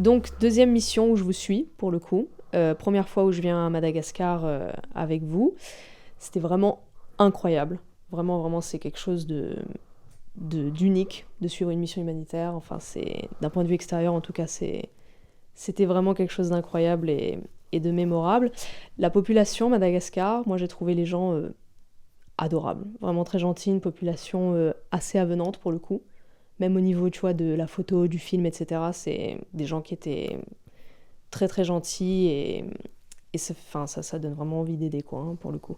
Donc, deuxième mission où je vous suis, pour le coup. Première fois où je viens à Madagascar avec vous. C'était vraiment incroyable. Vraiment, vraiment, c'est quelque chose d'unique de suivre une mission humanitaire. Enfin, d'un point de vue extérieur, en tout cas, c'était vraiment quelque chose d'incroyable et de mémorable. La population Madagascar, moi, j'ai trouvé les gens adorables. Vraiment très gentils, une population assez avenante pour le coup. Même au niveau, tu vois, de la photo, du film, etc. C'est des gens qui étaient très très gentils et enfin, ça donne vraiment envie d'aider, quoi, hein, pour le coup.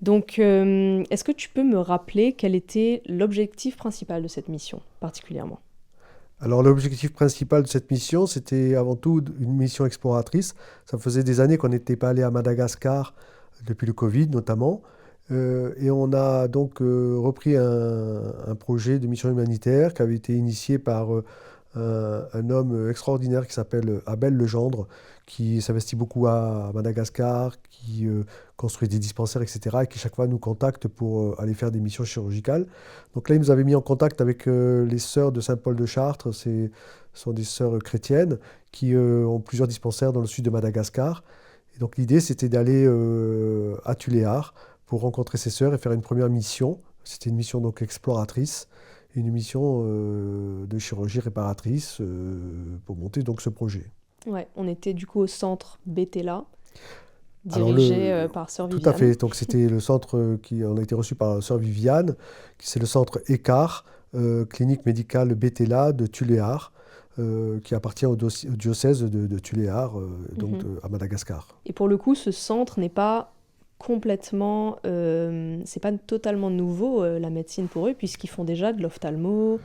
Donc, est-ce que tu peux me rappeler quel était l'objectif principal de cette mission, particulièrement? Alors l'objectif principal de cette mission, c'était avant tout une mission exploratrice. Ça faisait des années qu'on n'était pas allé à Madagascar, depuis le Covid notamment. Et on a donc repris un projet de mission humanitaire qui avait été initié par un homme extraordinaire qui s'appelle Abel Legendre, qui s'investit beaucoup à Madagascar, qui construit des dispensaires, etc., et qui chaque fois nous contacte pour aller faire des missions chirurgicales. Donc là, il nous avait mis en contact avec les sœurs de Saint-Paul de Chartres. Ce sont des sœurs chrétiennes qui ont plusieurs dispensaires dans le sud de Madagascar. Et donc l'idée, c'était d'aller à Tuléar pour rencontrer ces sœurs et faire une première mission. C'était une mission donc exploratrice, une mission de chirurgie réparatrice pour monter donc ce projet. Ouais, on était du coup au centre Betela, Alors dirigé par Sœur tout à Viviane. fait. Donc c'était le centre qui on a été reçu par la sœur Viviane, qui c'est le centre ECAR, clinique médicale Béthéla de Tuléar, qui appartient au diocèse de Tuléar, Mhm. à Madagascar. Et pour le coup, ce centre n'est pas complètement, c'est pas totalement nouveau la médecine pour eux, puisqu'ils font déjà de l'ophtalmo.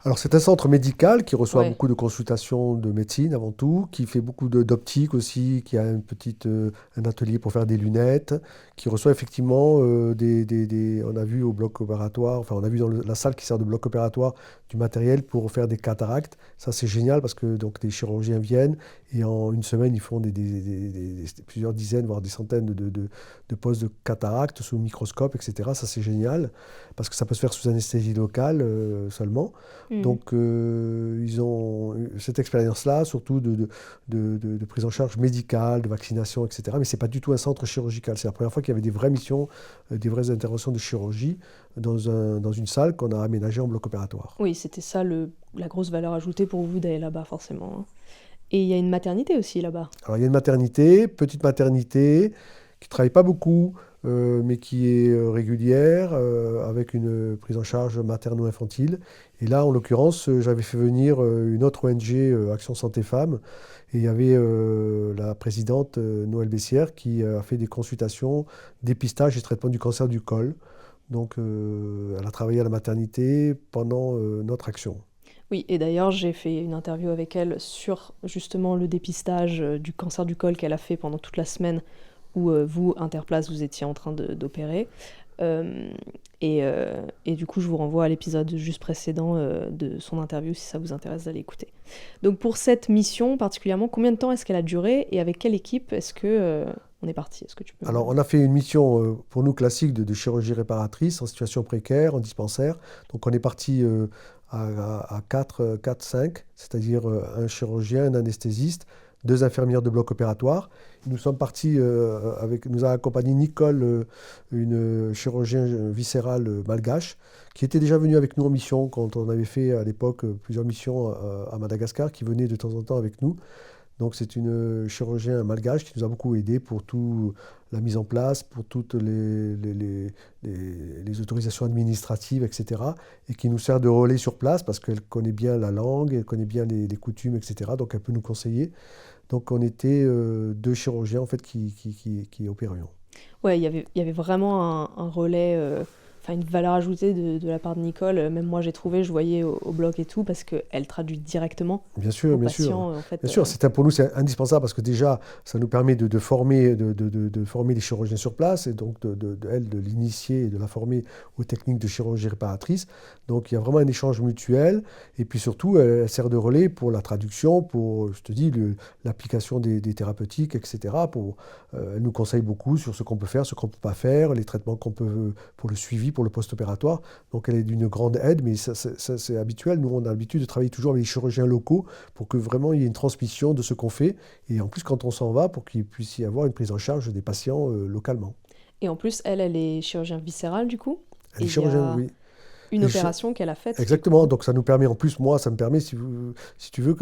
Alors, c'est un centre médical qui reçoit Ouais. beaucoup de consultations de médecine avant tout, qui fait beaucoup d'optique aussi, qui a un atelier pour faire des lunettes, qui reçoit effectivement on a vu au bloc opératoire, enfin, on a vu dans la salle qui sert de bloc opératoire du matériel pour faire des cataractes. Ça, c'est génial parce que donc, des chirurgiens viennent et en une semaine, ils font plusieurs dizaines, voire des centaines de postes de cataractes sous microscope, etc. Ça, c'est génial parce que ça peut se faire sous anesthésie locale seulement. Mhm. Donc, ils ont eu cette expérience-là, surtout de prise en charge médicale, de vaccination, etc. Mais ce n'est pas du tout un centre chirurgical. C'est la première fois qu'il y avait des vraies missions, des vraies interventions de chirurgie dans une salle qu'on a aménagée en bloc opératoire. Oui, c'était ça la grosse valeur ajoutée pour vous d'aller là-bas, forcément, hein. Et il y a une maternité aussi là-bas. Alors, il y a une maternité, petite maternité, qui ne travaille pas beaucoup, mais qui est régulière, avec une prise en charge materno-infantile. Et là, en l'occurrence, j'avais fait venir une autre ONG, Action Santé Femmes, et il y avait la présidente Noël Bessière qui a fait des consultations, dépistage et traitement du cancer du col. Donc, elle a travaillé à la maternité pendant notre action. Oui, et d'ailleurs, j'ai fait une interview avec elle sur justement le dépistage du cancer du col qu'elle a fait pendant toute la semaine où vous, Interplace, vous étiez en train d'opérer. Euh, et du coup, je vous renvoie à l'épisode juste précédent de son interview si ça vous intéresse d'aller écouter. Donc pour cette mission particulièrement, combien de temps est-ce qu'elle a duré et avec quelle équipe est-ce que on est parti? Est-ce que tu peux me... Alors, on a fait une mission pour nous classique de chirurgie réparatrice en situation précaire, en dispensaire. Donc, on est parti à 4-5, c'est-à-dire un chirurgien, un anesthésiste, deux infirmières de bloc opératoire. Nous sommes partis nous a accompagné Nicole, une chirurgien viscéral malgache, qui était déjà venue avec nous en mission quand on avait fait à l'époque plusieurs missions à Madagascar, qui venait de temps en temps avec nous. Donc c'est une chirurgien malgache qui nous a beaucoup aidé pour toute la mise en place, pour toutes les autorisations administratives, etc. Et qui nous sert de relais sur place parce qu'elle connaît bien la langue, elle connaît bien les coutumes, etc. Donc elle peut nous conseiller. Donc on était deux chirurgiens en fait qui opérions. Ouais, il y avait vraiment un relais, enfin une valeur ajoutée de la part de Nicole. Même moi, j'ai trouvé, je voyais au blog et tout, parce qu'elle traduit directement Bien aux sûr, bien sûr. patients, en fait. Bien sûr, pour nous, c'est indispensable parce que déjà, ça nous permet de former, de former les chirurgiens sur place et donc de l'initier et de la former aux techniques de chirurgie réparatrice. Donc, il y a vraiment un échange mutuel et puis surtout, elle sert de relais pour la traduction, pour, je te dis, l'application des thérapeutiques, etc. Elle nous conseille beaucoup sur ce qu'on peut faire, ce qu'on ne peut pas faire, les traitements qu'on peut, pour le suivi pour le post-opératoire. Donc elle est d'une grande aide, mais ça, c'est habituel. Nous, on a l'habitude de travailler toujours avec les chirurgiens locaux pour que vraiment il y ait une transmission de ce qu'on fait. Et en plus, quand on s'en va, pour qu'il puisse y avoir une prise en charge des patients localement. Et en plus, elle est chirurgien viscéral du coup. Elle Et est il y chirurgienne, a oui. une Elle est chi- opération qu'elle a faite du Exactement, coup. donc ça nous permet, en plus, moi, ça me permet, si tu veux,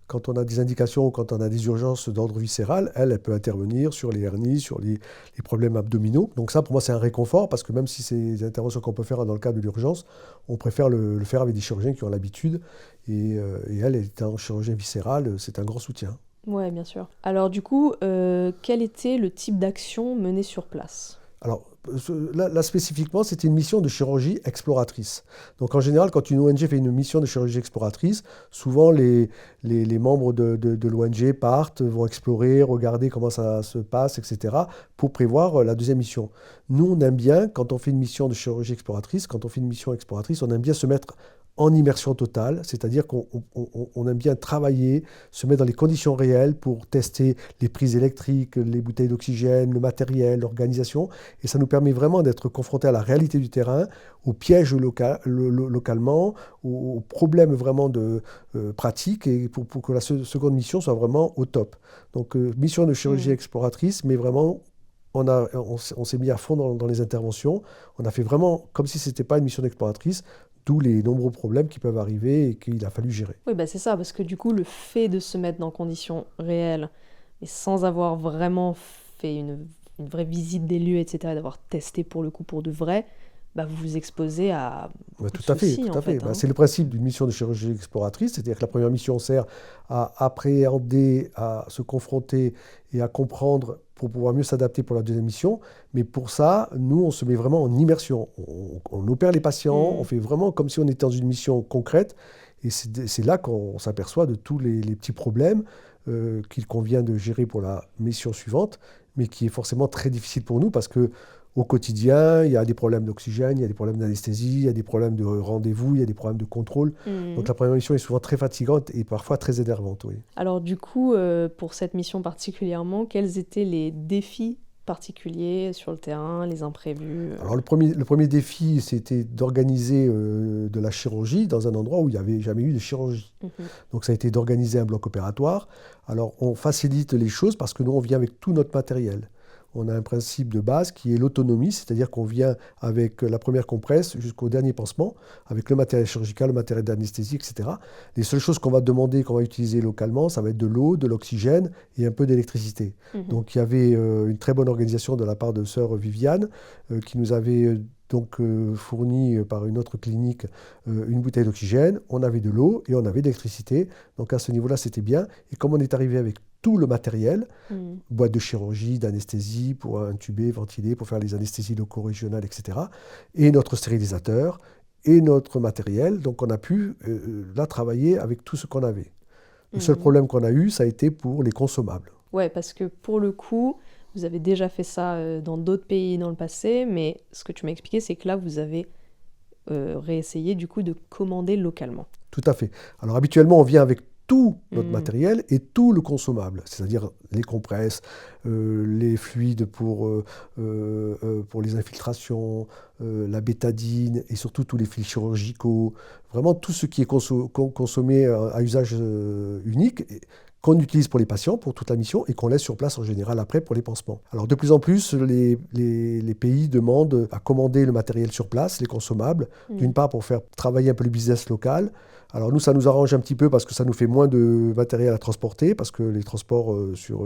quand on a des indications ou quand on a des urgences d'ordre viscéral, elle peut intervenir sur les hernies, sur les problèmes abdominaux. Donc ça, pour moi, c'est un réconfort, parce que même si c'est des interventions qu'on peut faire dans le cadre de l'urgence, on préfère le faire avec des chirurgiens qui ont l'habitude. Et elle étant chirurgien viscéral, c'est un grand soutien. Ouais, bien sûr. Alors du coup, quel était le type d'action menée sur place? Alors, là, spécifiquement, c'était une mission de chirurgie exploratrice. Donc, en général, quand une ONG fait une mission de chirurgie exploratrice, souvent les membres de l'ONG partent, vont explorer, regarder comment ça se passe, etc., pour prévoir la deuxième mission. Nous, on aime bien, quand on fait une mission de chirurgie exploratrice, quand on fait une mission exploratrice, on aime bien se mettre en immersion totale, c'est-à-dire qu'on aime bien travailler, se mettre dans les conditions réelles pour tester les prises électriques, les bouteilles d'oxygène, le matériel, l'organisation. Et ça nous permet vraiment d'être confrontés à la réalité du terrain, aux pièges localement, aux problèmes vraiment pratiques, et pour que la seconde mission soit vraiment au top. Donc, mission de chirurgie Hmm. exploratrice, mais vraiment, on s'est mis à fond dans les interventions. On a fait vraiment comme si ce n'était pas une mission d'exploratrice, d'où les nombreux problèmes qui peuvent arriver et qu'il a fallu gérer. Oui, bah c'est ça, parce que du coup, le fait de se mettre dans conditions réelles, et sans avoir vraiment fait une vraie visite des lieux, etc., d'avoir testé pour le coup pour de vrai, bah vous vous exposez à Ouais, beaucoup de tout à fait, soucis tout en à fait. fait, Ben, hein. c'est le principe d'une mission de chirurgie exploratrice, c'est-à-dire que la première mission sert à appréhender, à se confronter et à comprendre pour pouvoir mieux s'adapter pour la deuxième mission. Mais pour ça, nous, on se met vraiment en immersion. On opère les patients, on Hmm. fait vraiment comme si on était dans une mission concrète. Et c'est là qu'on s'aperçoit de tous les petits problèmes qu'il convient de gérer pour la mission suivante, mais qui est forcément très difficile pour nous parce que au quotidien, il y a des problèmes d'oxygène, il y a des problèmes d'anesthésie, il y a des problèmes de rendez-vous, il y a des problèmes de contrôle. Donc Mhm. la première mission est souvent très fatigante et parfois très énervante, oui. Alors du coup, pour cette mission particulièrement, quels étaient les défis particuliers sur le terrain, les imprévus? Alors le premier défi, c'était d'organiser de la chirurgie dans un endroit où il n'y avait jamais eu de chirurgie. Mhm. Donc ça a été d'organiser un bloc opératoire. Alors on facilite les choses parce que nous, on vient avec tout notre matériel. On a un principe de base qui est l'autonomie, c'est-à-dire qu'on vient avec la première compresse jusqu'au dernier pansement, avec le matériel chirurgical, le matériel d'anesthésie, etc. Les seules choses qu'on va demander, qu'on va utiliser localement, ça va être de l'eau, de l'oxygène et un peu d'électricité. Mhm. Donc il y avait une très bonne organisation de la part de sœur Viviane, qui nous avait donc fourni par une autre clinique une bouteille d'oxygène, on avait de l'eau et on avait de l'électricité. Donc à ce niveau-là, c'était bien. Et comme on est arrivé avec tout le matériel, Mhm. boîte de chirurgie, d'anesthésie pour intuber, ventiler, pour faire les anesthésies locaux-régionales, etc. Et notre stérilisateur et notre matériel. Donc on a pu là travailler avec tout ce qu'on avait. Le seul Mhm. problème qu'on a eu, ça a été pour les consommables. Ouais, parce que pour le coup, vous avez déjà fait ça dans d'autres pays dans le passé, mais ce que tu m'as expliqué, c'est que là, vous avez réessayé du coup de commander localement. Tout à fait. Alors habituellement, on vient avec tout notre Mhm. matériel et tout le consommable, c'est-à-dire les compresses, les fluides pour les infiltrations, la bétadine et surtout tous les fils chirurgicaux, vraiment tout ce qui est consommé à usage unique, qu'on utilise pour les patients, pour toute la mission, et qu'on laisse sur place en général après pour les pansements. Alors de plus en plus, les pays demandent à commander le matériel sur place, les consommables, d'une Mhm. part pour faire travailler un peu le business local. Alors nous, ça nous arrange un petit peu parce que ça nous fait moins de matériel à transporter, parce que les transports sur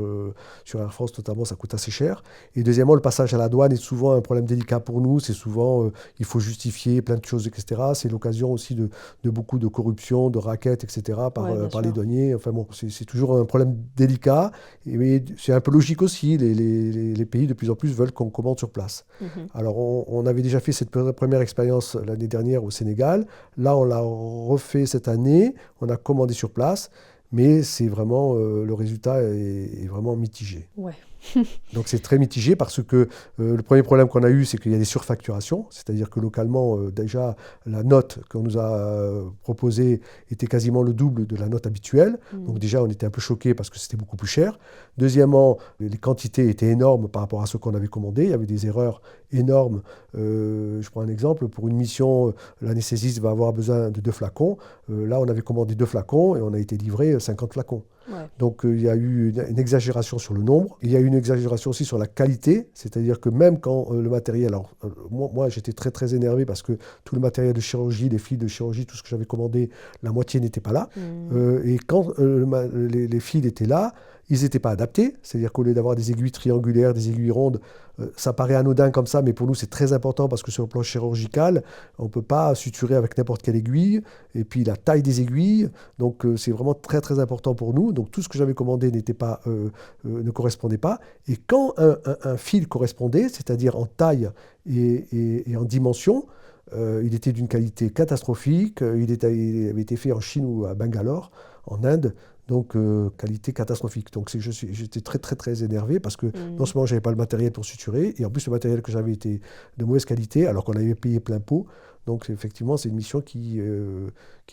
Air France notamment, ça coûte assez cher. Et deuxièmement, le passage à la douane est souvent un problème délicat pour nous. C'est souvent, il faut justifier plein de choses, etc. C'est l'occasion aussi de beaucoup de corruption, de raquettes, etc. par, Ouais, euh, bien par les sûr. douaniers. Enfin bon, c'est toujours un problème délicat. Mais c'est un peu logique aussi. Les pays de plus en plus veulent qu'on commande sur place. Mhm. Alors on avait déjà fait cette première expérience l'année dernière au Sénégal. Là, on l'a refait cette année. On a commandé sur place. Mais c'est vraiment, le résultat est vraiment mitigé. Ouais. Donc c'est très mitigé parce que le premier problème qu'on a eu, c'est qu'il y a des surfacturations, c'est-à-dire que localement, déjà, la note qu'on nous a proposée était quasiment le double de la note habituelle. Donc déjà, on était un peu choqués parce que c'était beaucoup plus cher. Deuxièmement, les quantités étaient énormes par rapport à ce qu'on avait commandé. Il y avait des erreurs énormes. Je prends un exemple. Pour une mission, l'anesthésiste va avoir besoin de 2 flacons. Là, on avait commandé 2 flacons et on a été livré 50 flacons. Ouais. Donc il y a eu une exagération sur le nombre, il y a eu une exagération aussi sur la qualité, c'est-à-dire que même quand le matériel, alors moi j'étais très très énervé parce que tout le matériel de chirurgie, les fils de chirurgie, tout ce que j'avais commandé, la moitié n'était pas là. Et quand les fils étaient là, ils n'étaient pas adaptés, c'est-à-dire qu'au lieu d'avoir des aiguilles triangulaires, des aiguilles rondes, ça paraît anodin comme ça, mais pour nous c'est très important parce que sur le plan chirurgical, on ne peut pas suturer avec n'importe quelle aiguille, et puis la taille des aiguilles, donc c'est vraiment très très important pour nous. Donc tout ce que j'avais commandé ne correspondait pas. Et quand un fil correspondait, c'est-à-dire en taille et en dimension, il était d'une qualité catastrophique, il avait été fait en Chine ou à Bangalore, en Inde. Donc, qualité catastrophique. Donc, j'étais très, très, très énervé parce que non seulement je n'avais pas le matériel pour suturer, et en plus, le matériel que j'avais était de mauvaise qualité, alors qu'on avait payé plein pot. Donc, effectivement, c'est une mission qui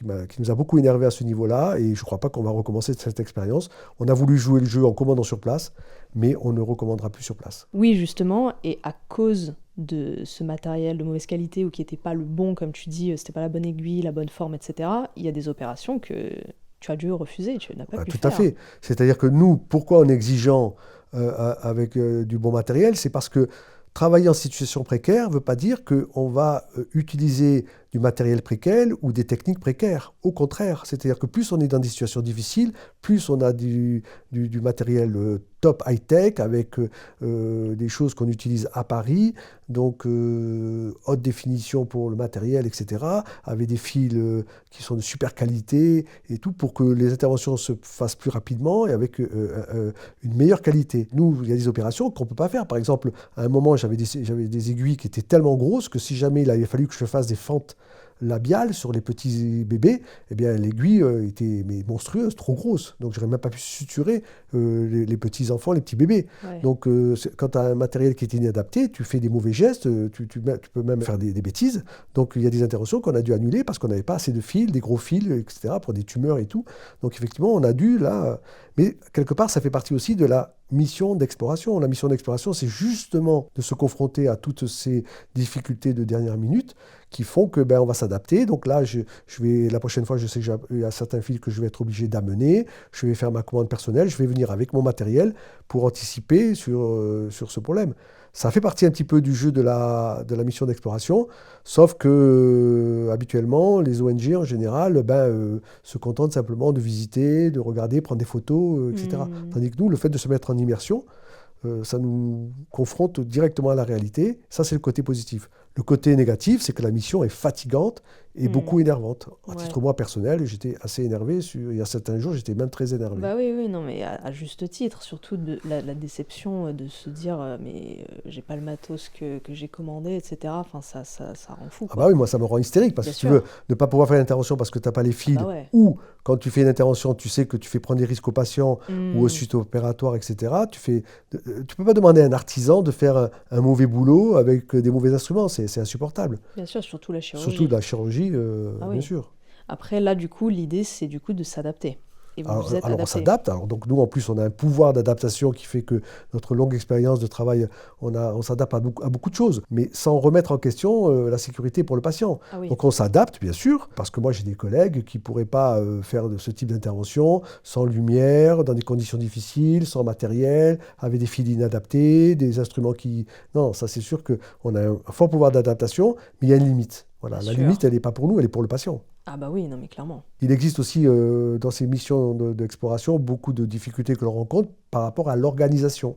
nous a beaucoup énervé à ce niveau-là, et je ne crois pas qu'on va recommencer cette expérience. On a voulu jouer le jeu en commandant sur place, mais on ne recommandera plus sur place. Oui, justement, et à cause de ce matériel de mauvaise qualité ou qui n'était pas le bon, comme tu dis, c'était pas la bonne aiguille, la bonne forme, etc., il y a des opérations que tu as dû refuser, tu n'as pas pu Tout faire. à fait. C'est-à-dire que nous, pourquoi on est exigeant avec du bon matériel? C'est parce que travailler en situation précaire ne veut pas dire qu'on va utiliser du matériel précaire ou des techniques précaires. Au contraire, c'est-à-dire que plus on est dans des situations difficiles, plus on a du matériel top high-tech avec des choses qu'on utilise à Paris, donc haute définition pour le matériel, etc., avec des fils qui sont de super qualité et tout pour que les interventions se fassent plus rapidement et avec une meilleure qualité. Nous, il y a des opérations qu'on ne peut pas faire. Par exemple, à un moment, j'avais des aiguilles qui étaient tellement grosses que si jamais il avait fallu que je fasse des fentes labiales sur les petits bébés, eh bien l'aiguille était monstrueuse, trop grosse. Donc j'aurais même pas pu suturer les petits enfants, les petits bébés. Ouais. Donc quand tu as un matériel qui est inadapté, tu fais des mauvais gestes, tu peux même faire des bêtises. Donc il y a des interventions qu'on a dû annuler parce qu'on n'avait pas assez de fils, des gros fils, etc., pour des tumeurs et tout. Donc effectivement, on a dû là... Mais quelque part, ça fait partie aussi de la mission d'exploration. La mission d'exploration, c'est justement de se confronter à toutes ces difficultés de dernière minute qui font que on va s'adapter. Donc là, la prochaine fois, je sais qu'il y a certains fils que je vais être obligé d'amener. Je vais faire ma commande personnelle. Je vais venir avec mon matériel pour anticiper sur ce problème. Ça fait partie un petit peu du jeu de la mission d'exploration, sauf que habituellement, les ONG en général se contentent simplement de visiter, de regarder, prendre des photos, etc. Tandis que nous, le fait de se mettre en immersion, ça nous confronte directement à la réalité. Ça, c'est le côté positif. Le côté négatif, c'est que la mission est fatigante et beaucoup énervante. À titre moi personnel, j'étais assez énervé. Il y a certains jours, j'étais même très énervé. Bah oui, non, mais à juste titre, surtout de la déception de se dire j'ai pas le matos que j'ai commandé, etc. Enfin, ça rend fou, quoi. Ah bah oui, moi ça me rend hystérique parce Bien que sûr. tu veux ne pas pouvoir faire l'intervention parce que tu n'as pas les fils, ouais. ou quand tu fais une intervention, tu sais que tu fais prendre des risques aux patients ou aux suites opératoires, etc. Tu peux pas demander à un artisan de faire un mauvais boulot avec des mauvais instruments, c'est insupportable. Bien sûr, surtout la chirurgie. Surtout de la chirurgie, bien sûr. Après, là, du coup, l'idée, c'est du coup de s'adapter. Et vous vous êtes Alors on adapté. s'adapte. Alors, donc nous, en plus, on a un pouvoir d'adaptation qui fait que notre longue expérience de travail, on s'adapte à beaucoup de choses, mais sans remettre en question la sécurité pour le patient. Ah oui. Donc on s'adapte, bien sûr, parce que moi, j'ai des collègues qui ne pourraient pas faire de ce type d'intervention sans lumière, dans des conditions difficiles, sans matériel, avec des fils inadaptés, des instruments qui... Non, ça c'est sûr qu'on a un fort pouvoir d'adaptation, mais il y a une limite. Voilà, Bien la sûr. limite, elle n'est pas pour nous, elle est pour le patient. Ah bah oui, non mais clairement. Il existe aussi dans ces missions d'exploration beaucoup de difficultés que l'on rencontre par rapport à l'organisation.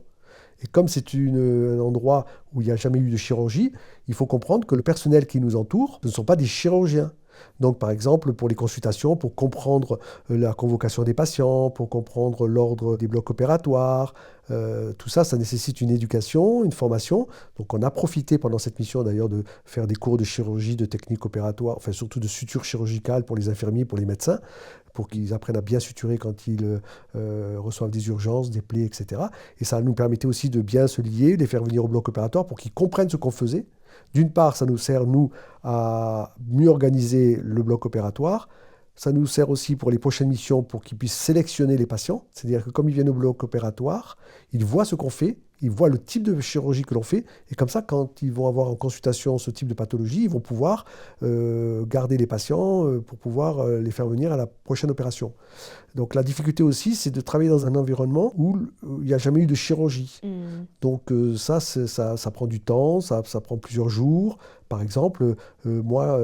Et comme c'est un endroit où il n'y a jamais eu de chirurgie, il faut comprendre que le personnel qui nous entoure, ce ne sont pas des chirurgiens. Donc, par exemple, pour les consultations, pour comprendre la convocation des patients, pour comprendre l'ordre des blocs opératoires, tout ça, ça nécessite une éducation, une formation. Donc, on a profité pendant cette mission d'ailleurs de faire des cours de chirurgie, de technique opératoire, enfin surtout de suture chirurgicale pour les infirmiers, pour les médecins, pour qu'ils apprennent à bien suturer quand ils reçoivent des urgences, des plaies, etc. Et ça nous permettait aussi de bien se lier, les faire venir au bloc opératoire pour qu'ils comprennent ce qu'on faisait. D'une part, ça nous sert, nous, à mieux organiser le bloc opératoire. Ça nous sert aussi pour les prochaines missions pour qu'ils puissent sélectionner les patients. C'est-à-dire que comme ils viennent au bloc opératoire, ils voient ce qu'on fait, ils voient le type de chirurgie que l'on fait. Et comme ça, quand ils vont avoir en consultation ce type de pathologie, ils vont pouvoir garder les patients pour pouvoir les faire venir à la prochaine opération. Donc la difficulté aussi, c'est de travailler dans un environnement où il n'y a jamais eu de chirurgie. Donc ça prend du temps, ça prend plusieurs jours. Par exemple, moi,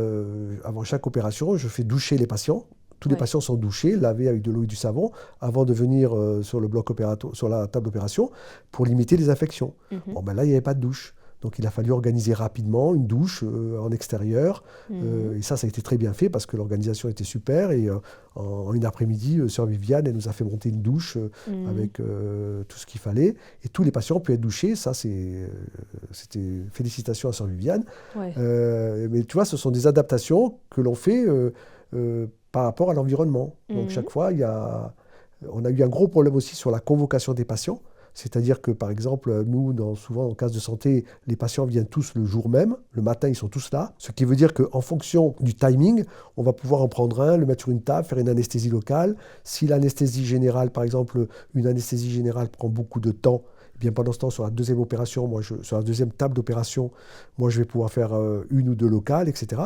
avant chaque opération, je fais doucher les patients. Tous les patients sont douchés, lavés avec de l'eau et du savon, avant de venir sur le bloc opératoire, sur la table d'opération, pour limiter les infections. Bon, ben là, il n'y avait pas de douche. Donc il a fallu organiser rapidement une douche en extérieur. Et ça a été très bien fait parce que l'organisation était super. Et en une après-midi, Sœur Viviane, elle nous a fait monter une douche avec tout ce qu'il fallait. Et tous les patients ont pu être douchés. Ça, c'était félicitations à Sœur Viviane. Mais tu vois, ce sont des adaptations que l'on fait par rapport à l'environnement. Donc chaque fois, on a eu un gros problème aussi sur la convocation des patients. C'est-à-dire que, par exemple, nous, souvent en case de santé, les patients viennent tous le jour même. Le matin, ils sont tous là. Ce qui veut dire qu'en fonction du timing, on va pouvoir en prendre un, le mettre sur une table, faire une anesthésie locale. Si l'anesthésie générale, par exemple, une anesthésie générale prend beaucoup de temps, eh bien pendant ce temps, sur la deuxième opération, sur la deuxième table d'opération, moi, je vais pouvoir faire une ou deux locales, etc.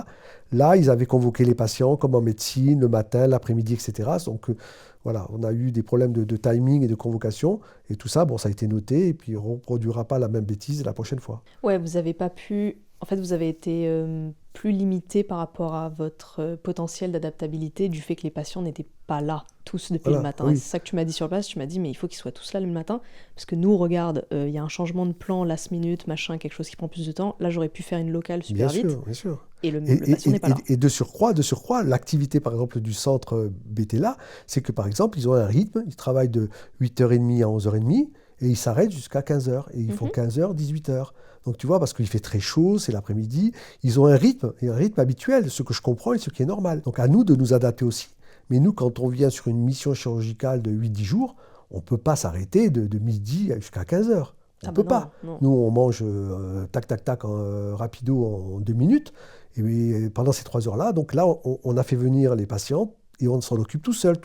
Là, ils avaient convoqué les patients, comme en médecine, le matin, l'après-midi, etc. Donc, voilà, on a eu des problèmes de timing et de convocation. Et tout ça, bon, ça a été noté. Et puis, on ne reproduira pas la même bêtise la prochaine fois. Ouais, vous n'avez pas pu... En fait, vous avez été plus limité par rapport à votre potentiel d'adaptabilité du fait que les patients n'étaient pas là tous depuis le matin. Oui. Et c'est ça que tu m'as dit sur place. Tu m'as dit, mais il faut qu'ils soient tous là le matin. Parce que nous, regarde, il y a un changement de plan, last minute, machin, quelque chose qui prend plus de temps. Là, j'aurais pu faire une locale super vite. Bien sûr. Et le patient n'est pas là. Et de surcroît, l'activité, par exemple, du centre BTLA, c'est que, par exemple, ils ont un rythme. Ils travaillent de 8h30 à 11h30 et ils s'arrêtent jusqu'à 15h. Et ils font 15h, 18h. Donc tu vois, parce qu'il fait très chaud, c'est l'après-midi, ils ont un rythme habituel, ce que je comprends et ce qui est normal. Donc à nous de nous adapter aussi. Mais nous, quand on vient sur une mission chirurgicale de 8-10 jours, on ne peut pas s'arrêter de midi jusqu'à 15h. On ne peut pas. Non. Nous, on mange tac, tac, tac, rapido en 2 minutes. Et pendant ces 3 heures-là, donc là, on a fait venir les patients et on s'en occupe tout seul.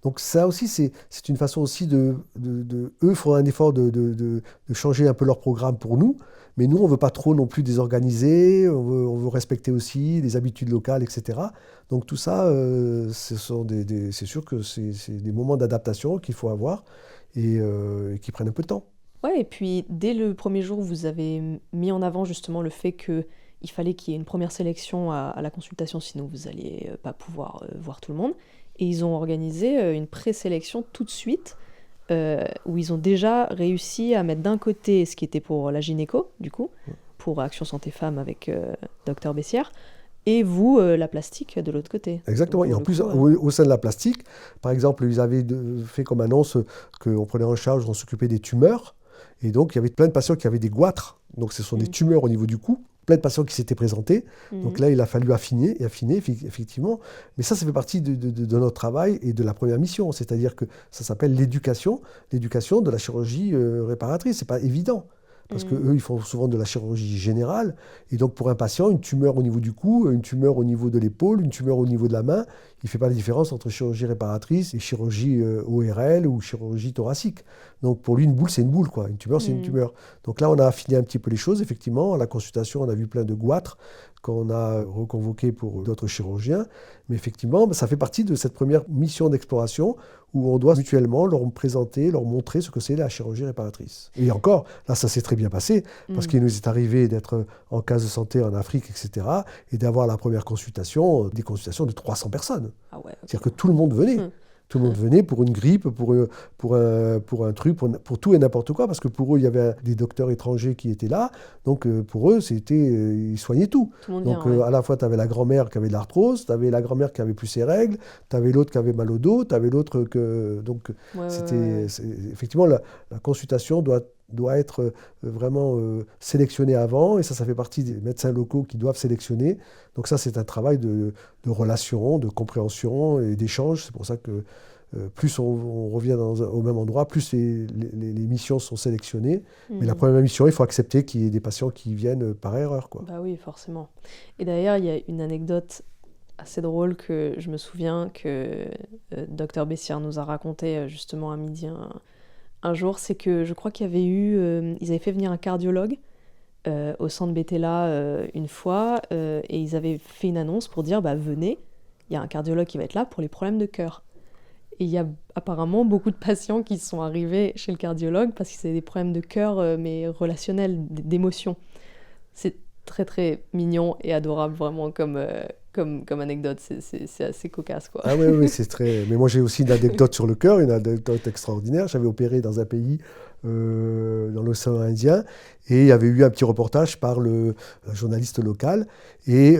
Donc ça aussi, c'est une façon aussi eux font un effort de changer un peu leur programme pour nous, mais nous, on ne veut pas trop non plus désorganiser, on veut respecter aussi les habitudes locales, etc. Donc tout ça, c'est sûr que c'est des moments d'adaptation qu'il faut avoir et qui prennent un peu de temps. Ouais, et puis dès le premier jour, vous avez mis en avant justement le fait qu'il fallait qu'il y ait une première sélection à la consultation, sinon vous n'alliez pas pouvoir voir tout le monde. Et ils ont organisé une présélection tout de suite, où ils ont déjà réussi à mettre d'un côté ce qui était pour la gynéco, du coup, pour Action Santé Femmes avec Dr Bessière, et vous, la plastique, de l'autre côté. Exactement. Donc, et en plus, au sein de la plastique, par exemple, ils avaient fait comme annonce qu'on prenait en charge, on s'occupait des tumeurs. Et donc, il y avait plein de patients qui avaient des goitres. Donc, ce sont des tumeurs au niveau du cou. Plein de patients qui s'étaient présentés. Donc là, il a fallu affiner, effectivement. Mais ça fait partie de notre travail et de la première mission. C'est-à-dire que ça s'appelle l'éducation de la chirurgie réparatrice. Ce n'est pas évident. Parce qu'eux, ils font souvent de la chirurgie générale. Et donc, pour un patient, une tumeur au niveau du cou, une tumeur au niveau de l'épaule, une tumeur au niveau de la main, il ne fait pas la différence entre chirurgie réparatrice et chirurgie ORL ou chirurgie thoracique. Donc, pour lui, une boule, c'est une boule, quoi. Une tumeur, c'est une tumeur. Donc là, on a affiné un petit peu les choses, effectivement. À la consultation, on a vu plein de goitres qu'on a reconvoqués pour d'autres chirurgiens. Mais effectivement, ça fait partie de cette première mission d'exploration où on doit mutuellement leur présenter, leur montrer ce que c'est la chirurgie réparatrice. Et encore, là, ça s'est très bien passé, parce qu'il nous est arrivé d'être en case de santé en Afrique, etc., et d'avoir la première consultation, des consultations de 300 personnes. Ah ouais, okay. C'est-à-dire que tout le monde venait. Tout le monde venait pour une grippe, pour un truc, pour tout et n'importe quoi, parce que pour eux, il y avait des docteurs étrangers qui étaient là. Donc pour eux, ils soignaient tout. Tout le monde Donc vient, ouais. à la fois, tu avais la grand-mère qui avait de l'arthrose, tu avais la grand-mère qui avait plus ses règles, tu avais l'autre qui avait mal au dos, tu avais l'autre que... Donc Ouais, ouais, ouais. effectivement, la consultation doit être vraiment sélectionnée avant, et ça fait partie des médecins locaux qui doivent sélectionner. Donc ça, c'est un travail de relation, de compréhension et d'échange. C'est pour ça que plus on revient au même endroit, plus les missions sont sélectionnées. Mais la Mhm. première mission, il faut accepter qu'il y ait des patients qui viennent par erreur, quoi. Bah oui, forcément. Et d'ailleurs, il y a une anecdote assez drôle que je me souviens que Docteur Bessière nous a raconté justement à midi un jour. C'est que je crois qu'il y avait ils avaient fait venir un cardiologue au centre Bétella une fois et ils avaient fait une annonce pour dire bah venez, il y a un cardiologue qui va être là pour les problèmes de cœur. Et il y a apparemment beaucoup de patients qui sont arrivés chez le cardiologue parce qu'ils avaient des problèmes de cœur mais relationnels, d'émotions. C'est très très mignon et adorable vraiment comme anecdote, c'est assez cocasse quoi. Ah oui, oui, c'est très... Mais moi, j'ai aussi une anecdote sur le cœur, une anecdote extraordinaire. J'avais opéré dans un pays, dans l'océan Indien, et il y avait eu un petit reportage par le journaliste local. Et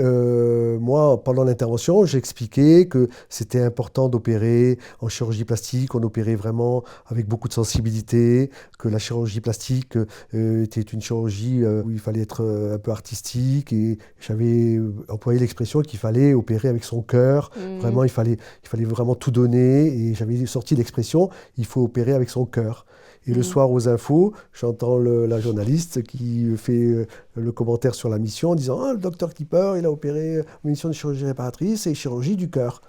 moi, pendant l'intervention, j'expliquais que c'était important d'opérer en chirurgie plastique. On opérait vraiment avec beaucoup de sensibilité, que la chirurgie plastique était une chirurgie où il fallait être un peu artistique. Et j'avais employé l'expression qu'il fallait opérer avec son cœur. Mhm. Vraiment, il fallait vraiment tout donner. Et j'avais sorti l'expression, il faut opérer avec son cœur. Et le Mhm. soir aux infos, j'entends la journaliste qui fait le commentaire sur la mission en disant ah, le docteur Clipper, il a opéré une mission de chirurgie réparatrice et chirurgie du cœur.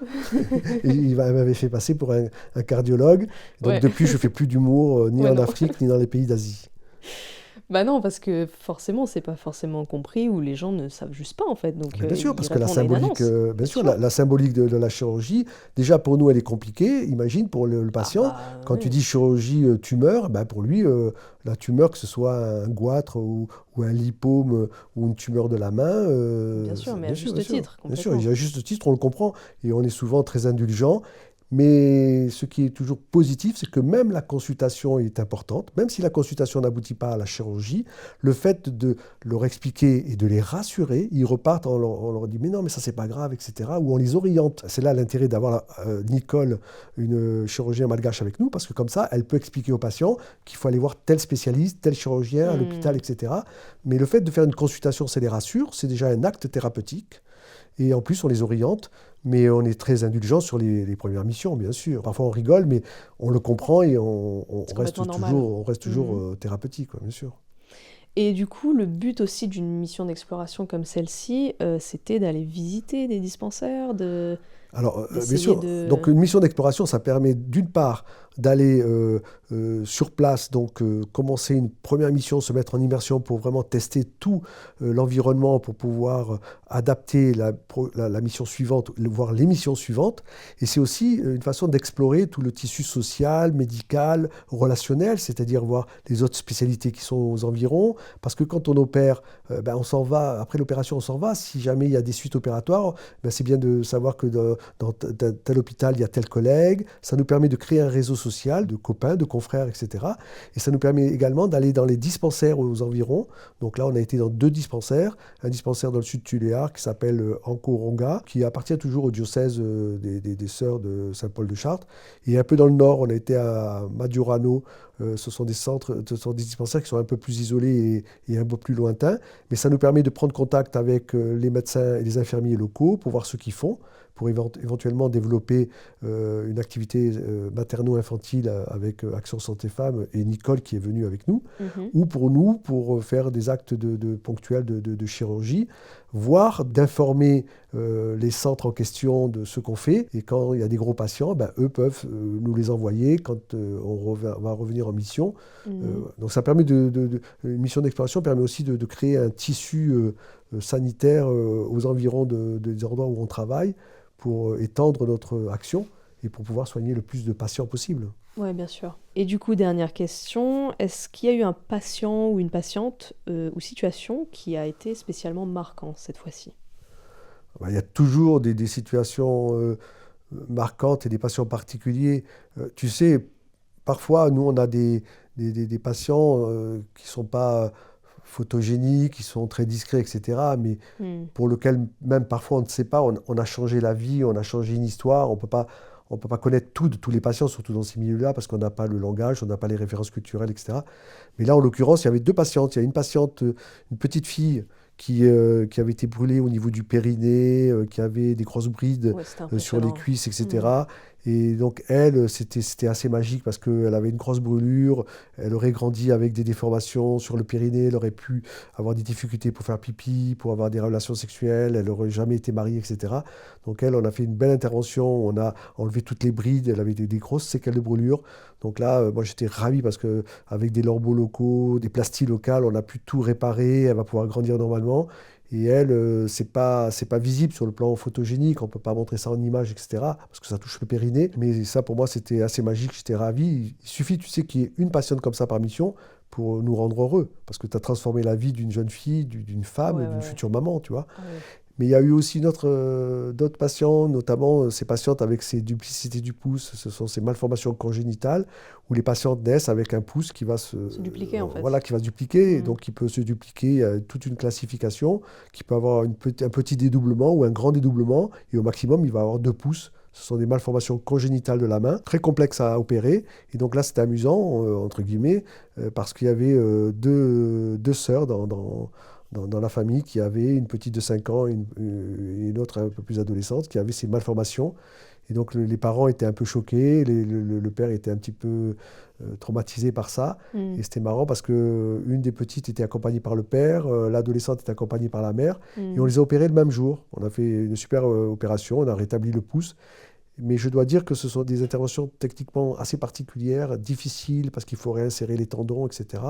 Et il m'avait fait passer pour un cardiologue. Donc Ouais, depuis, je ne fais plus d'humour ni ouais en non. Afrique ni dans les pays d'Asie. Bah non, parce que forcément, c'est pas forcément compris ou les gens ne savent juste pas en fait. Donc Mais bien sûr, ils parce que la répondent à une symbolique, annonce, bien bien sûr, sûr. la symbolique de la chirurgie, déjà pour nous, elle est compliquée. Imagine pour le Ah patient, bah quand tu ouais, dis chirurgie tumeur, ben pour lui, la tumeur, que ce soit un goitre ou un lipome ou une tumeur de la main, bien sûr, mais à bien sûr, bien juste sûr, titre, bien sûr, il complètement. y a juste titre, on le comprend et on est souvent très indulgent. Mais ce qui est toujours positif, c'est que même la consultation est importante, même si la consultation n'aboutit pas à la chirurgie, le fait de leur expliquer et de les rassurer, ils repartent, on leur dit mais non, mais ça c'est pas grave, etc. Ou on les oriente. C'est là l'intérêt d'avoir Nicole, une chirurgienne malgache avec nous, parce que comme ça, elle peut expliquer aux patients qu'il faut aller voir tel spécialiste, tel chirurgien à l'hôpital, Hmm. etc. Mais le fait de faire une consultation, ça les rassure, c'est déjà un acte thérapeutique. Et en plus, on les oriente, mais on est très indulgent sur les premières missions, bien sûr. Parfois, on rigole, mais on le comprend et on C'est complètement reste normal. toujours, on reste toujours Hmm. thérapeutique, quoi, bien sûr. Et du coup, le but aussi d'une mission d'exploration comme celle-ci, c'était d'aller visiter des dispensaires, Alors, bien d'essayer sûr, donc de... une mission d'exploration, ça permet d'une part d'aller sur place, donc commencer une première mission, se mettre en immersion pour vraiment tester tout l'environnement pour pouvoir adapter la mission suivante, voire les missions suivantes. Et c'est aussi une façon d'explorer tout le tissu social, médical, relationnel, c'est-à-dire voir les autres spécialités qui sont aux environs. Parce que quand on opère, ben, on s'en va, après l'opération, on s'en va. Si jamais il y a des suites opératoires, ben, c'est bien de savoir que dans tel hôpital, il y a tel collègue. Ça nous permet de créer un réseau social de copains, de confrères, etc. Et ça nous permet également d'aller dans les dispensaires aux environs. Donc là, on a été dans 2 dispensaires. Un dispensaire dans le sud de Tuléar qui s'appelle Ankoronga, qui appartient toujours au diocèse des Sœurs de Saint-Paul de Chartres. Et un peu dans le nord, on a été à Madiorano. Ce sont des centres, ce sont des dispensaires qui sont un peu plus isolés et un peu plus lointains. Mais ça nous permet de prendre contact avec les médecins et les infirmiers locaux pour voir ce qu'ils font, pour éventuellement développer une activité materno-infantile avec Action Santé Femmes et Nicole qui est venue avec nous, Mhm. ou pour nous, pour faire des actes ponctuels de chirurgie, voire d'informer les centres en question de ce qu'on fait. Et quand il y a des gros patients, ben, eux peuvent nous les envoyer quand va revenir en mission. Mhm. Donc ça permet une mission d'exploration permet aussi de créer un tissu sanitaire aux environs des endroits où on travaille pour étendre notre action et pour pouvoir soigner le plus de patients possible. Ouais, bien sûr. Et du coup, dernière question, est-ce qu'il y a eu un patient ou une patiente ou situation qui a été spécialement marquant cette fois-ci? Ben, il y a toujours des situations marquantes et des patients particuliers. Tu sais, parfois, nous, on a des patients qui ne sont pas photogéniques, qui sont très discrets, etc., mais Hmm. pour lequel même parfois on ne sait pas, on a changé la vie, on a changé une histoire, on peut pas connaître tout de tous les patients, surtout dans ces milieux-là, parce qu'on n'a pas le langage, on n'a pas les références culturelles, etc. Mais là, en l'occurrence, il y avait deux patientes. Il y a une patiente, une petite fille qui avait été brûlée au niveau du périnée, qui avait des grosses brides Ouais, c'était sur les impressionnant. cuisses, Hmm. etc. Et donc, elle, c'était assez magique parce qu'elle avait une grosse brûlure, elle aurait grandi avec des déformations sur le périnée, elle aurait pu avoir des difficultés pour faire pipi, pour avoir des relations sexuelles, elle n'aurait jamais été mariée, etc. Donc, elle, on a fait une belle intervention, on a enlevé toutes les brides, elle avait des grosses séquelles de brûlure. Donc là, moi, j'étais ravi parce que avec des lambeaux locaux, des plasties locales, on a pu tout réparer, elle va pouvoir grandir normalement. Et elle, c'est pas visible sur le plan photogénique, on peut pas montrer ça en image, etc., parce que ça touche le périnée. Mais ça, pour moi, c'était assez magique, j'étais ravi. Il suffit, tu sais, qu'il y ait une patiente comme ça par mission pour nous rendre heureux, parce que tu as transformé la vie d'une jeune fille, d'une femme, Ouais, ouais, d'une ouais. future maman, tu vois. Ah oui. Mais il y a eu aussi d'autres patients, notamment ces patientes avec ces duplicités du pouce, ce sont ces malformations congénitales, où les patientes naissent avec un pouce qui va Se dupliquer en voilà, fait. qui va se dupliquer, et Hmm. donc qui peut se dupliquer, toute une classification, qui peut avoir un petit dédoublement ou un grand dédoublement, et au maximum, il va avoir 2 pouces. Ce sont des malformations congénitales de la main, très complexes à opérer. Et donc là, c'était amusant, entre guillemets, parce qu'il y avait deux sœurs dans la famille qui avait une petite de 5 ans et une autre un peu plus adolescente qui avait ces malformations. Et donc les parents étaient un peu choqués, le père était un petit peu traumatisé par ça. Hmm. Et c'était marrant parce que une des petites était accompagnée par le père, l'adolescente était accompagnée par la mère. Et on Hmm. les a opérés le même jour. On a fait une super opération, on a rétabli le pouce. Mais je dois dire que ce sont des interventions techniquement assez particulières, difficiles, parce qu'il faut réinsérer les tendons, etc.,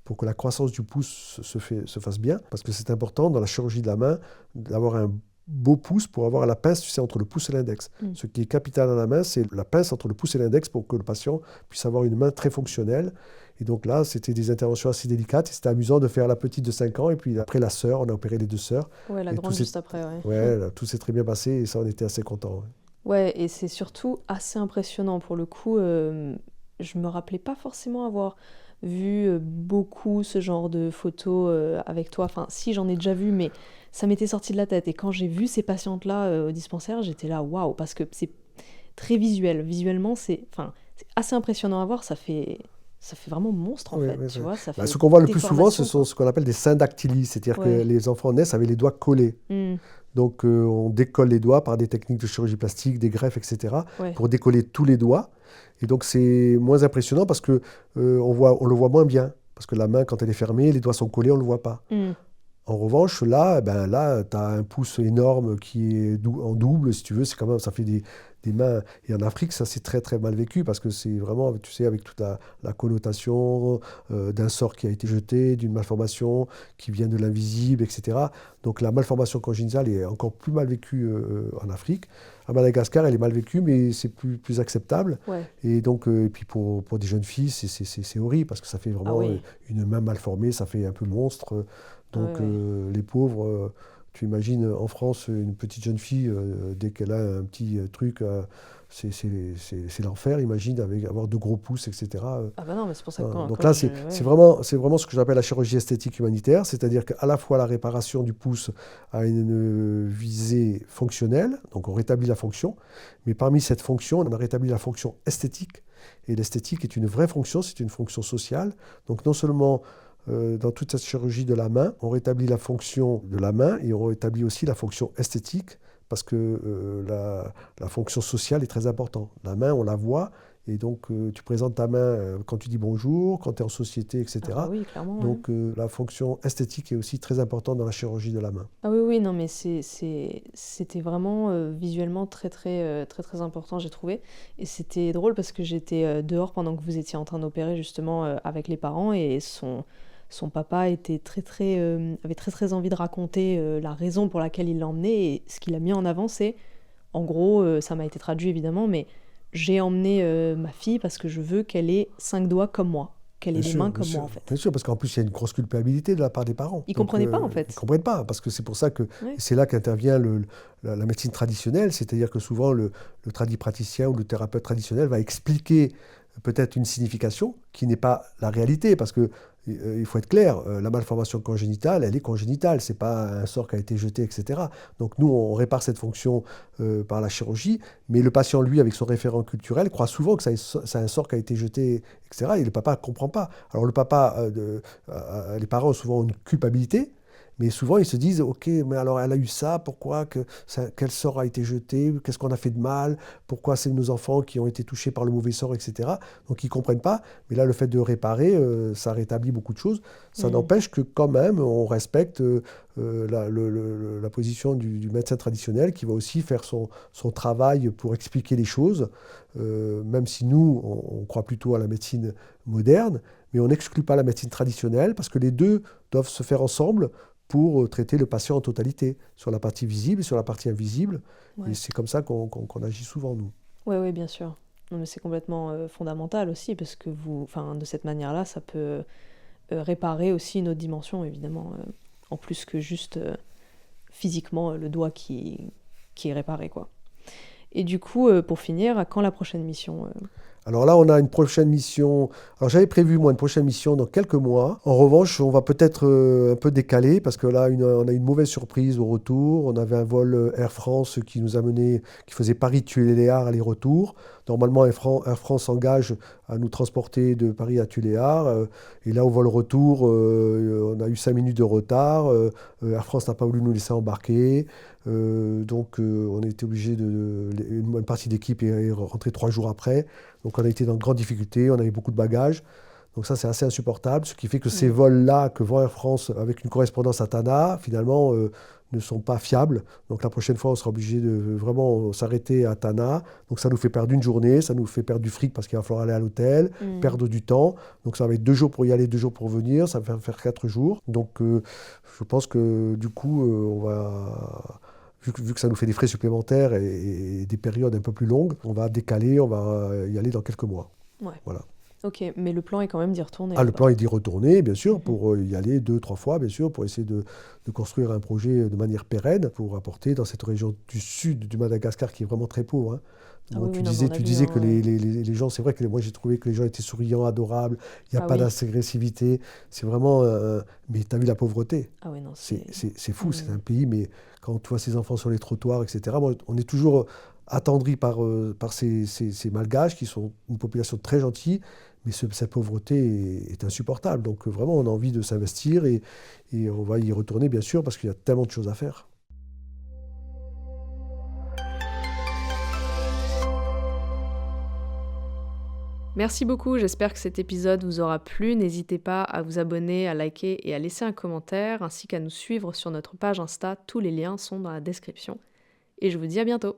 pour que la croissance du pouce se fasse bien. Parce que c'est important dans la chirurgie de la main d'avoir un beau pouce pour avoir la pince, tu sais, entre le pouce et l'index. Hmm. Ce qui est capital dans la main, c'est la pince entre le pouce et l'index pour que le patient puisse avoir une main très fonctionnelle. Et donc là, c'était des interventions assez délicates. Et c'était amusant de faire la petite de 5 ans et puis après la sœur, on a opéré les deux sœurs. Ouais, la Et grande juste après, ouais. ouais, tout s'est très bien passé et ça, on était assez contents. Ouais, et c'est surtout assez impressionnant pour le coup. Je me rappelais pas forcément avoir vu beaucoup ce genre de photos avec toi. Enfin, si j'en ai déjà vu, mais ça m'était sorti de la tête. Et quand j'ai vu ces patientes-là au dispensaire, j'étais là, waouh, parce que c'est très visuel. Visuellement, enfin, c'est assez impressionnant à voir. Ça fait vraiment monstre en Oui, fait, oui, tu oui. vois. Ça Bah, fait ce qu'on voit le plus souvent, ce déformation, sont quoi. ce qu'on appelle des syndactylies, c'est-à-dire que Ouais. les enfants naissent avec les doigts collés. Hmm. Donc, on décolle les doigts par des techniques de chirurgie plastique, des greffes, etc., Ouais. pour décoller tous les doigts. Et donc, c'est moins impressionnant parce que on le voit moins bien. Parce que la main, quand elle est fermée, les doigts sont collés, on ne le voit pas. Hmm. En revanche, là, là, tu as un pouce énorme qui est en double, si tu veux. C'est quand même, ça fait des mains. Et en Afrique, ça, c'est très, très mal vécu parce que c'est vraiment, tu sais, avec toute la connotation d'un sort qui a été jeté, d'une malformation qui vient de l'invisible, etc. Donc, la malformation congénitale est encore plus mal vécue en Afrique. À Madagascar, elle est mal vécue, mais c'est plus acceptable. Ouais. Et donc, et puis pour des jeunes filles, c'est horrible parce que ça fait Ah vraiment oui. une main mal formée, ça fait un peu monstre. Ah ouais, Donc ouais. les pauvres, tu imagines en France une petite jeune fille, dès qu'elle a un petit truc, c'est l'enfer, imagine, avec avoir de gros pouces, etc. Ah bah non, mais c'est pour ça que Hein. Donc quand là, je... c'est Ouais. vraiment ce que j'appelle la chirurgie esthétique humanitaire, c'est-à-dire qu'à la fois la réparation du pouce a une visée fonctionnelle, donc on rétablit la fonction, mais parmi cette fonction, on a rétabli la fonction esthétique, et l'esthétique est une vraie fonction, c'est une fonction sociale. Donc non seulement dans toute cette chirurgie de la main, on rétablit la fonction de la main et on rétablit aussi la fonction esthétique parce que la fonction sociale est très importante. La main, on la voit et donc tu présentes ta main quand tu dis bonjour, quand tu es en société, Ah bah etc. oui, clairement, ouais. Donc la fonction esthétique est aussi très importante dans la chirurgie de la main. Ah oui, oui, non, mais c'était vraiment visuellement très, très important, j'ai trouvé. Et c'était drôle parce que j'étais dehors pendant que vous étiez en train d'opérer justement avec les parents et son papa était avait très, très envie de raconter la raison pour laquelle il l'a emmené. Et ce qu'il a mis en avant, c'est, en gros, ça m'a été traduit évidemment, mais j'ai emmené ma fille parce que je veux qu'elle ait 5 doigts comme moi. qu'elle ait Bien les sûr, mains bien comme moi, sûr. en fait. Bien sûr, parce qu'en plus, il y a une grosse culpabilité de la part des parents. Ils Donc, comprenaient pas, en ils ne fait. comprennent pas, parce que c'est pour ça que Ouais. c'est là qu'intervient la médecine traditionnelle, c'est-à-dire que souvent, le tradipraticien ou le thérapeute traditionnel va expliquer peut-être une signification qui n'est pas la réalité, parce que il faut être clair, la malformation congénitale, elle est congénitale, c'est pas un sort qui a été jeté, etc. Donc nous, on répare cette fonction par la chirurgie, mais le patient, lui, avec son référent culturel, croit souvent que c'est un sort qui a été jeté, etc. Et le papa ne comprend pas. Alors le papa, les parents ont souvent une culpabilité, mais souvent ils se disent, ok, mais alors elle a eu ça, pourquoi quel sort a été jeté, qu'est-ce qu'on a fait de mal, pourquoi c'est nos enfants qui ont été touchés par le mauvais sort, etc. Donc ils ne comprennent pas, mais là le fait de réparer, ça rétablit beaucoup de choses. Ça Mm. n'empêche que quand même on respecte la position du médecin traditionnel qui va aussi faire son travail pour expliquer les choses, même si nous, on croit plutôt à la médecine moderne, mais on n'exclut pas la médecine traditionnelle parce que les deux doivent se faire ensemble pour traiter le patient en totalité, sur la partie visible et sur la partie invisible. Et Ouais. c'est comme ça qu'on agit souvent, nous. Ouais, ouais, bien sûr. Non, mais c'est complètement fondamental aussi, parce que enfin, de cette manière-là, ça peut réparer aussi une autre dimension, évidemment, en plus que juste physiquement le doigt qui est réparé, quoi. Et du coup, pour finir, à quand la prochaine mission Alors là, on a une prochaine mission. Alors j'avais prévu, moi, une prochaine mission dans quelques mois. En revanche, on va peut-être un peu décaler parce que là, on a une mauvaise surprise au retour. On avait un vol Air France qui nous a mené, qui faisait Paris-Tuléar aller-retour. Normalement, Air France s'engage à nous transporter de Paris à Tuléar. Et là, au vol retour, on a eu 5 minutes de retard. Air France n'a pas voulu nous laisser embarquer. Donc, on a été obligé une partie d'équipe est rentrée 3 jours après. Donc on a été dans de grandes difficultés, on avait beaucoup de bagages. Donc ça, c'est assez insupportable. Ce qui fait que ces Mm. vols-là que vend Air France avec une correspondance à Tana, finalement, ne sont pas fiables. Donc la prochaine fois, on sera obligé de vraiment s'arrêter à Tana. Donc ça nous fait perdre une journée, ça nous fait perdre du fric parce qu'il va falloir aller à l'hôtel, Mm. perdre du temps. Donc ça va être 2 jours pour y aller, 2 jours pour venir. Ça va faire 4 jours. Donc je pense que du coup, on va... Vu que ça nous fait des frais supplémentaires et des périodes un peu plus longues, on va décaler, on va y aller dans quelques mois. Ouais. Voilà. Ok, mais le plan est quand même d'y retourner Ah, le là-bas. plan est d'y retourner, bien sûr, Mhm. pour y aller 2, 3 fois, bien sûr, pour essayer de construire un projet de manière pérenne, pour apporter dans cette région du sud du Madagascar qui est vraiment très pauvre, hein. Ah Bon, oui, oui, non, mais on a tu vu, disais hein, que ouais. les gens, c'est vrai que moi j'ai trouvé que les gens étaient souriants, adorables, il n'y a Ah pas oui. d'agressivité, c'est vraiment... mais tu as vu la pauvreté, Ah oui, non, c'est c'est... c'est fou, c'est Mm. un pays, mais quand tu vois ces enfants sur les trottoirs, etc., moi, on est toujours attendri par ces Malgaches qui sont une population très gentille, mais cette pauvreté est insupportable. Donc vraiment, on a envie de s'investir et on va y retourner, bien sûr, parce qu'il y a tellement de choses à faire. Merci beaucoup, j'espère que cet épisode vous aura plu. N'hésitez pas à vous abonner, à liker et à laisser un commentaire, ainsi qu'à nous suivre sur notre page Insta. Tous les liens sont dans la description. Et je vous dis à bientôt.